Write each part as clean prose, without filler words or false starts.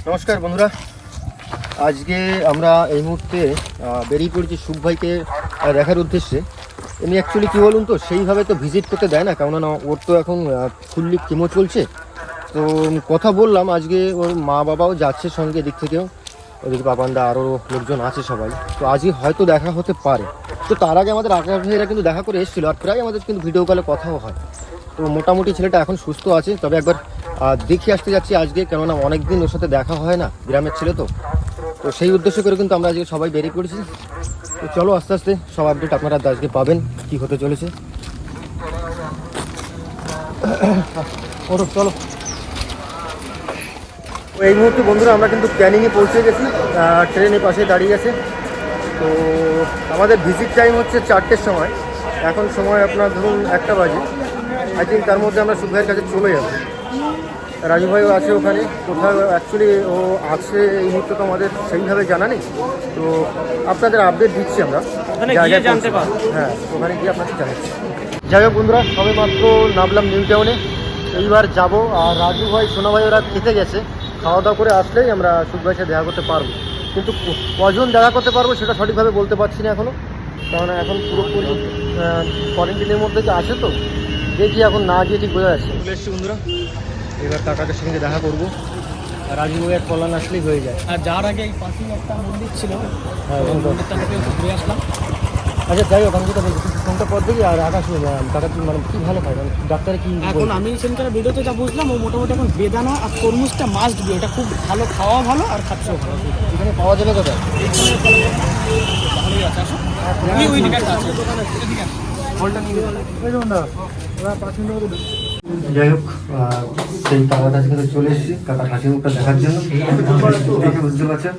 নমস্কার বন্ধুরা, আজকে আমরা এই মুহূর্তে বেরিয়ে পড়েছি সুখ ভাইকে দেখার উদ্দেশ্যে। এমনি অ্যাকচুয়ালি কী বলুন তো, সেইভাবে তো ভিজিট করতে দেয় না, কেননা ওর তো এখন ফুললি কেমো চলছে। তো কথা বললাম, আজকে ওর মা বাবাও যাচ্ছে সঙ্গে, এদিক থেকেও ওদিকে পাপানদা আরও লোকজন আছে সবাই। তো আজকে হয়তো দেখা হতে পারে। তো তার আগে আমাদের আকাশ ভাইয়েরা কিন্তু দেখা করে এসেছিলো, আর প্রায় আমাদের কিন্তু ভিডিও কলে কথাও হয়। তো মোটামুটি ছেলেটা এখন সুস্থ আছে, তবে একবার দেখে আসতে যাচ্ছি আজকে, কেননা অনেক দিন ওর সাথে দেখা হয় না, গ্রামের ছেলে তো। তো সেই উদ্দেশ্য করে কিন্তু আমরা আজকে সবাই বেরিয়ে পড়েছি। তো চলো আস্তে আস্তে সব আপডেট আপনারা আজকে পাবেন কী হতে চলেছে। চলো এই মুহূর্তে বন্ধুরা আমরা কিন্তু ক্যানিংয়ে পৌঁছে গেছি, ট্রেনের পাশে দাঁড়িয়ে আছে। তো আমাদের ভিজিট টাইম হচ্ছে 4টের সময়, এখন সময় আপনার ধরুন 1টা বাজে। আই থিঙ্ক তার মধ্যে আমরা সুখ ভাইয়ের কাছে চলে যাবো। রাজু ভাইও আছে ওখানে কোথাও, অ্যাকচুয়ালি ও আছে এই মুহূর্তে তো আমাদের সেইভাবে জানা নেই। তো আপনাদের আপডেট দিচ্ছি আমরা, জানতে পারবো। হ্যাঁ, ওখানে গিয়ে আপনাকে জানাচ্ছি। যাই হোক বন্ধুরা, সবে মাত্র নামলাম নিউ টাউনে, এইবার যাবো। আর রাজু ভাই, সোনা ভাই ওরা খেতে গেছে, খাওয়া দাওয়া করে আসলেই আমরা সুখ ভাইয়ের সাথে দেখা করতে পারবো। কিন্তু কজন দেখা করতে পারবো সেটা সঠিকভাবে বলতে পারছি না এখনও, কারণ এখন পুরোপুরি কোয়ারেন্টিনের মধ্যে যে আছে। তো দেখি, এখন না গিয়ে ঠিক বোঝা যাচ্ছে। চলে এসছি বন্ধুরা, এবার কাকাদের সঙ্গে দেখা করবো। আর রাজু ভাইয়ের কল্যাণ আসলেই হয়ে যায়। আর যাওয়ার আগে এই পাশেই একটা মন্দির ছিল, মন্দিরটা থেকে ঘুরে আসলাম। আচ্ছা যাই হোক, আমি যেটা বলছি ফোনটা পর দেখি। আর আকাশ কাকা মানে কী ভালো খায়, মানে ডাক্তারে কি এখন আমি সেখানকার ভিডিওতে যা বুঝলাম, ও মোটামুটি এখন বেদানা আর তরমুজটা মাস্ট বি, এটা খুব ভালো, খাওয়া ভালো আর খাচ্ছেও ভালো। এখানে পাওয়া যাবে কোথায়? ভালোই আছে, আসো। ওই দিকে একটা আছে, ফলটা নিয়ে যাই হোক, সেই কাকার কাছে কিন্তু চলে এসেছি কাকার হাসি মুখটা দেখার জন্য। দেখে বুঝতে পারছো,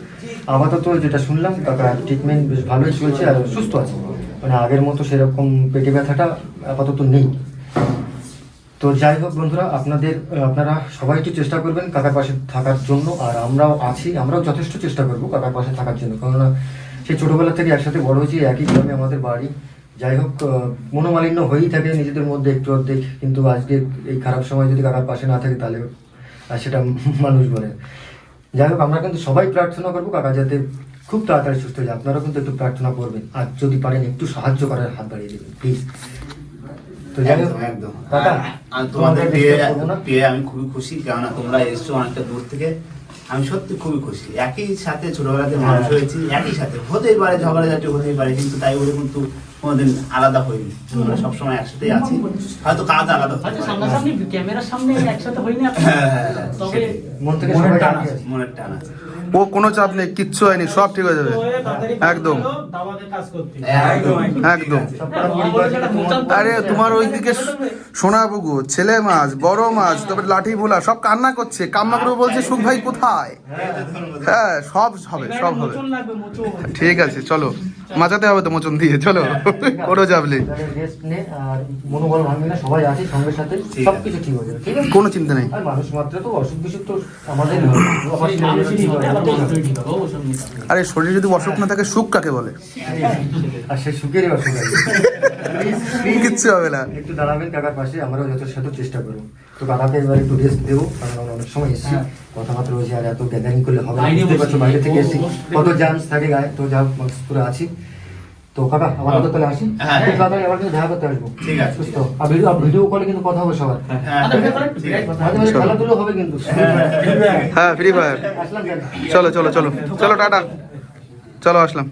আপাতত যেটা শুনলাম কাকার ট্রিটমেন্ট বেশ ভালোই চলছে আর সুস্থ আছে, মানে আগের মতো সেরকম পেটে ব্যথাটা আপাতত নেই। তো যাই হোক বন্ধুরা, আপনারা সবাই একটু চেষ্টা করবেন কাকার পাশে থাকার জন্য। আর আমরাও আছি, আমরাও যথেষ্ট চেষ্টা করবো কাকার পাশে থাকার জন্য, কেননা সেই ছোটোবেলা থেকে একসাথে বড় হয়েছি, একই গ্রামে আমাদের বাড়ি। যাই হোক, মনোমালিন্য হয়েই থাকে নিজেদের মধ্যে একটু অর্ধেক, কিন্তু আজকে এই খারাপ সময় যদি কাকার পাশে না থাকে তাহলে সেটা মানুষ বলে। যাই হোক, আমরা কিন্তু সবাই প্রার্থনা করবো কাকা যাতে খুব তাড়াতাড়ি সুস্থ হয়ে যায়। আপনারাও কিন্তু একটু প্রার্থনা করবেন, আর যদি পারেন একটু সাহায্য করার হাত বাড়িয়ে দেবেন প্লিজ। তো যাই হোক, একদম তোমাদের পেয়ে আমি খুবই খুশি, কেননা তোমরা এসছো অনেকটা দূর থেকে। আমি সত্যি খুবই খুশি। একই সাথে ছোটবেলাতে মানুষ হয়েছি, একই সাথে হতেই পারে ঝগড়াঝাটি হতেই পারে, কিন্তু তাই বলে কিন্তু কোনোদিন আলাদা হইনি। আমরা সবসময় একসাথেই আছি, হয়তো কাজ আলাদা হতে সামনাসামনি ক্যামেরার সামনে একসাথে হইনি, তবে মন থেকে মনের টান আছে। ও কোনো চাপ নেই, কিচ্ছু হয়নি, সব ঠিক হয়ে যাবে। একদম একদম। আরে তোমার ওইদিকে সোনাবুগু, ছেলে মাছ, বড় মাছ, তারপরে লাঠি ভোলা সব কান্না করছে, কান্না করে বলছে সুখ ভাই কোথায়। হ্যাঁ, সব হবে, সব হবে, ঠিক আছে। চলো, মাচাতে হবে তো মোচন দিয়ে, চলো কোনো চাপ নেই, মনোবল ভাঙবে না, সবাই আছি সঙ্গে সাথে, সবকিছু ঠিক হয়ে যাবে, ঠিক আছে, কোনো চিন্তা নেই। আর মানুষ মাত্র তো অসুখ বিসুখ তো আমাদের। আরে শরীরে যদি অসুখ না থাকে, সুখ কাকে বলে? আর সে সুখেরই অসুখ আছে। কিচ্ছু হবে না, একটু দাঁড়াবেন কাকার পাশে, আমরাও যথাসাধ্য চেষ্টা করবো। তো কাকাকে এবার একটু রেস্ট দেবো, কারণ আমরা অনেক সময় এসেছি, কথাবার্তা রয়েছে, আর এত গ্যাদারিং করলে হবে না, বুঝতে পারছো বাইরে থেকে এসেছি, কত জার্মস থাকে গায়ে। তো যা মাস্ক করে আছি। তো কাকা আমাদের তো তাহলে আসি, তাড়াতাড়ি আবার কিন্তু দেখা করতে আসবো, ঠিক আছে? সুস্থ আর ভিডিও কলে কিন্তু কথা হবে সবার, মাঝে মাঝে খেলাধুলো হবে কিন্তু। হ্যাঁ, ফ্রি ফায়ার। আসলাম, চলো চলো চলো চলো, টাটা, চলো আসলাম।